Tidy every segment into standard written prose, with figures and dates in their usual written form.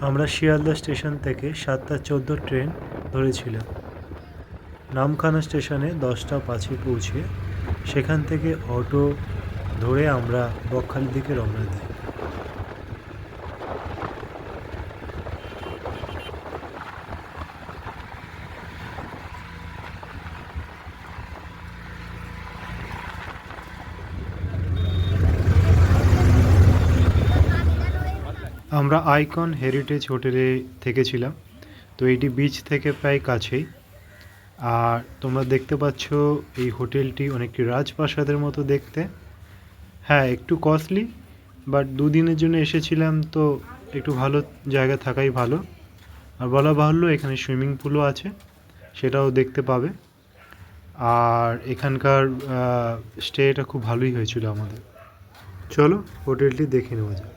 আমরা শিয়ালদা স্টেশন থেকে 7:14 ট্রেন ধরেছিলাম। নামখানা স্টেশনে 10টা 5-এ পৌঁছে সেখান থেকে অটো ধরে আমরা বকখালির দিকে রওনা দিই। আমরা আইকন হেরিটেজ হোটেলে থেকেছিলাম। তো এটি বিচ থেকে প্রায় কাছেই। আর তোমরা দেখতে পাচ্ছ এই হোটেলটি অনেকটি রাজপ্রাসাদের মতো দেখতে। হ্যাঁ, একটু কস্টলি, বাট দুদিনের জন্য এসেছিলাম তো একটু ভালো জায়গা থাকাই ভালো। আর বলা বাহুল্য এখানে সুইমিং পুলও আছে, সেটাও দেখতে পাবে। আর এখানকার স্টেটা খুব ভালোই হয়েছিল আমাদের। চলো হোটেলটি দেখে নেওয়া যাক।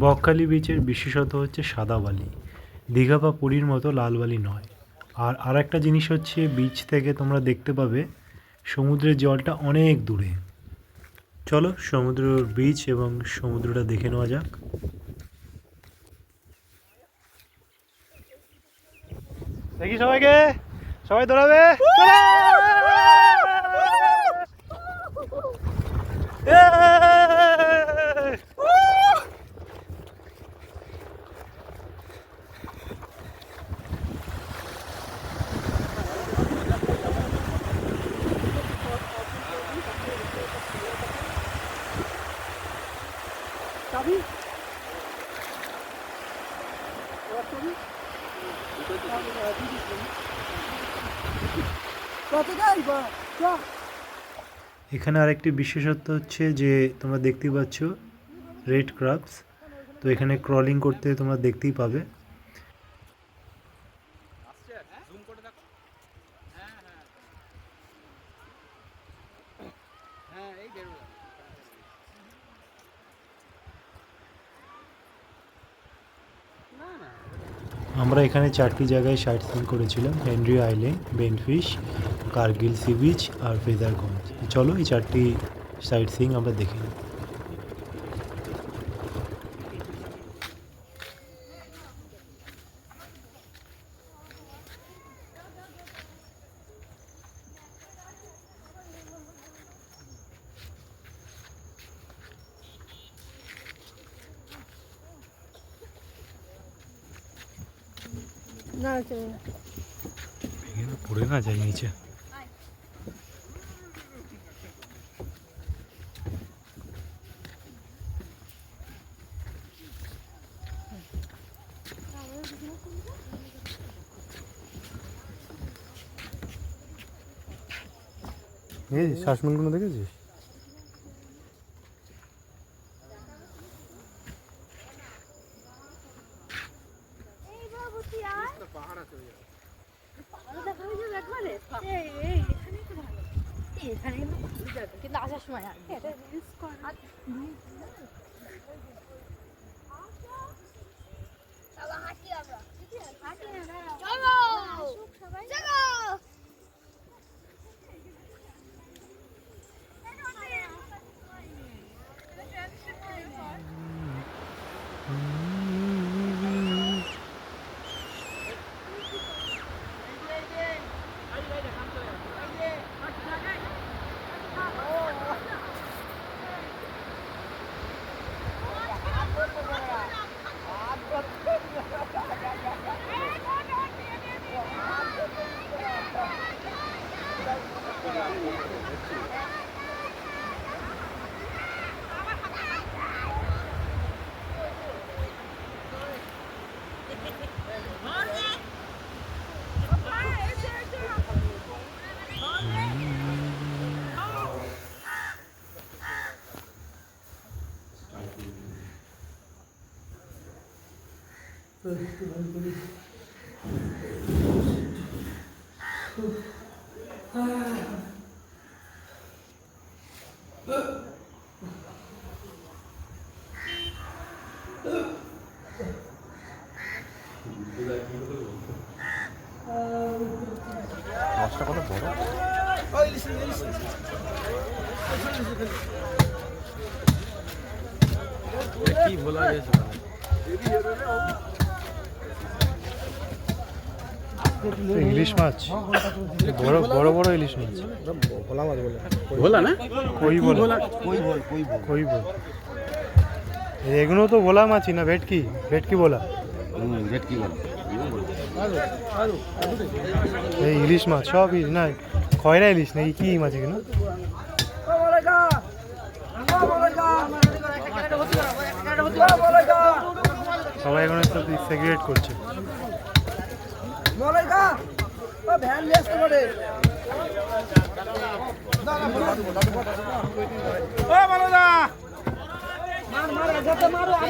বকখালি বিচের বিশেষত হচ্ছে সাদা বালি, দীঘা বা পুরীর মতো লাল বালি নয়। আর আরেকটা জিনিস হচ্ছে বিচ থেকে তোমরা দেখতে পাবে সমুদ্রের জলটা অনেক দূরে। চলো সমুদ্রের বিচ এবং সমুদ্রটা দেখে নেওয়া যাক। দেখি সবাইকে, সবাই দৌড়াবে। এখানে আরেকটি বিশেষত্ব হচ্ছে যে তোমরা দেখতেই পাচ্ছ রেড ক্রাবস। তো এখানে ক্রলিং করতে তোমরা দেখতেই পাবে। আমরা এখানে 4টি জায়গায় সাইট সিন করেছিলাম: Henry Island, Benfish, Kargil sea beach আর ফেদারগঞ্জ। চলো এই 4টি সাইট সিং আমরা দেখে নিই। পড়ে না যায় নিচে। শ্বাসমূলগুলো দেখেছিস? কিন্তু আসার সময় মাছটা কত বড়। কি বলা গেছে ইলিশ মাছ, বড় বড় বড় ইলিশ মাছ, ভোলা মাছ বলে। ভোলা না, কই বলা, কই বল। এগুলো তো ভোলা মাছই না, ভেটকি, ভেটকি বলা। ভেটকি বলে। এই ইলিশ মাছ সব না, খয়রা ইলিশ নাকি কি মাছ এগুলো? সবাই এখন একটু সেগ্রিগেট করছে।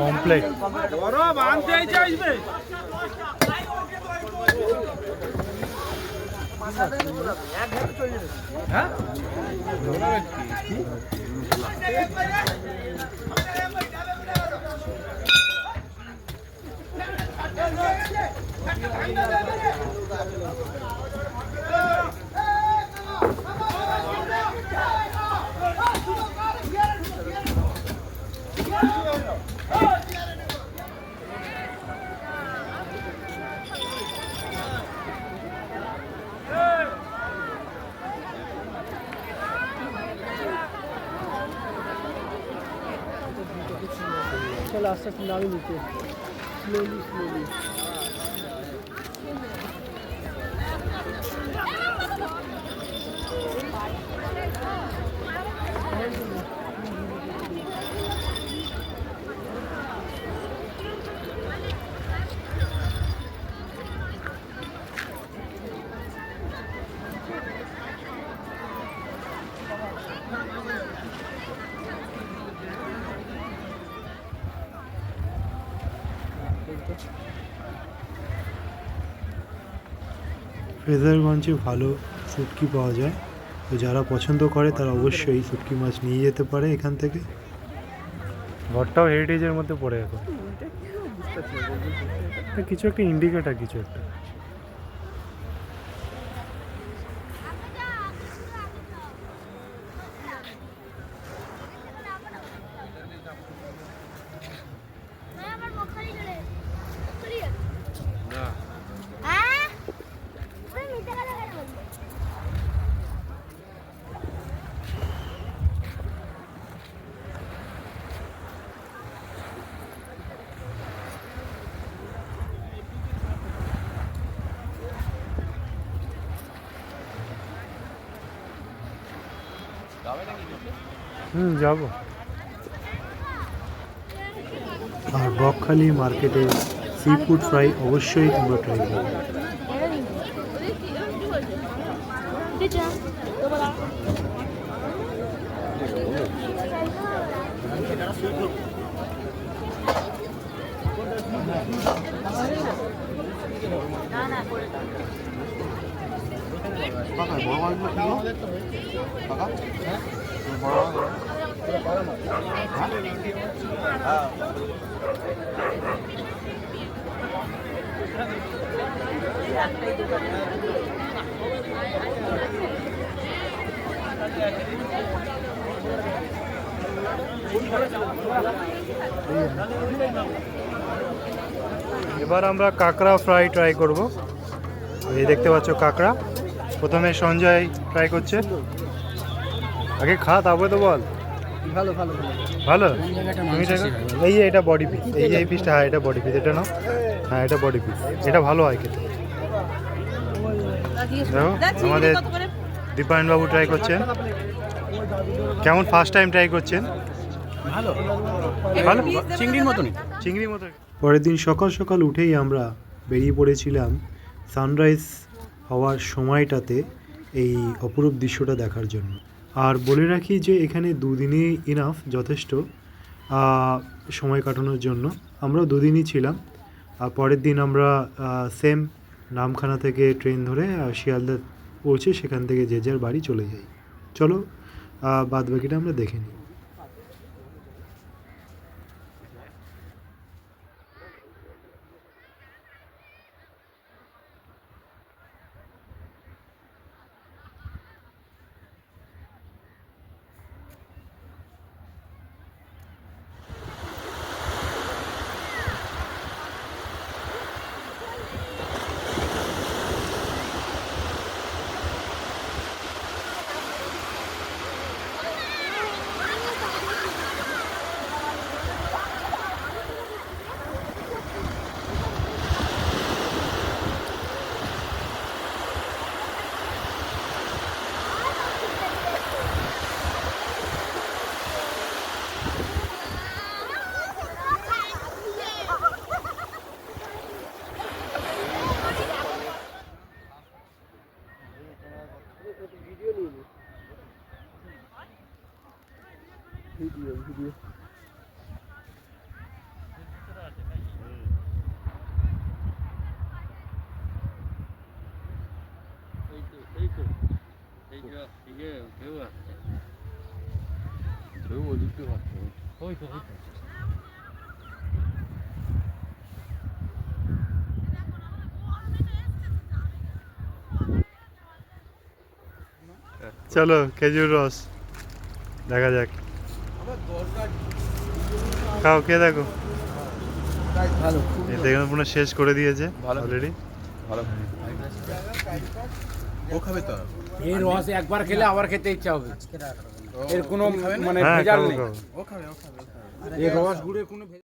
কমপ্লেট চলে আস্তে আস্তে নামি নিচে, স্লোলি স্লোলি। ফ্রেজারগঞ্জে ভালো শুটকি পাওয়া যায়, তো যারা পছন্দ করে তারা অবশ্যই শুটকি মাছ নিয়ে যেতে পারে এখান থেকে। ঘরটাও হেরিটেজের মধ্যে পড়ে এখন, কিছু একটা ইন্ডিকেটার, কিছু একটা। যাবো। আর বকখালি মার্কেটে সি ফুড ফ্রাই অবশ্যই তোমরা ট্রাই করবে। এবার আমরা কাঁকড়া ফ্রাই ট্রাই করব। এই দেখতে পাচ্ছ কাঁকড়া, প্রথমে সঞ্জয় ট্রাই করছে। আগে খা, তারপরে তো বল। ভালো ভালো ভালো, তুমি এই যে এটা বডি পিস, এই যে এই পিসটা, হ্যাঁ এটা বডি পিস, এটা নাও। হ্যাঁ এটা বডি পিস, এটা ভালো হয় খেতে। দেখো আমাদের দীপায়ন বাবু ট্রাই করছেন। কেমন ফার্স্ট টাইম ট্রাই করছেন? ভালো ভালো, চিংড়ির মতনই। চিংড়ির মতো। পরের দিন সকাল সকাল উঠেই আমরা বেরিয়ে পড়েছিলাম সানরাইজ হওয়ার সময়টাতে এই অপরূপ দৃশ্যটা দেখার জন্য। আর বলে রাখি যে এখানে দুদিনই ইনাফ, যথেষ্ট সময় কাটানোর জন্য। আমরা দুদিনই ছিলাম। আর পরের দিন আমরা সেম নামখানা থেকে ট্রেন ধরে শিয়ালদা পৌঁছে সেখান থেকে যে যার বাড়ি চলে যাই। চলো বাদ বাকিটা আমরা দেখে নিই। ভিডিও চলো খেজুর রস দেখা যাক, খাও কে দেখো। ভালো দেখুন পুরো শেষ করে দিয়েছে অলরেডি। ও খাবে তো? এই রস একবার খেলে আবার খেতে ইচ্ছা হবে, এর কোনো মানে হ্যাঁ ভেজাল খাবো নেই। খাবো। ও খাবে, ও খাবে, ও খাবে। এই রস গুড়ে কোনো ভেজাল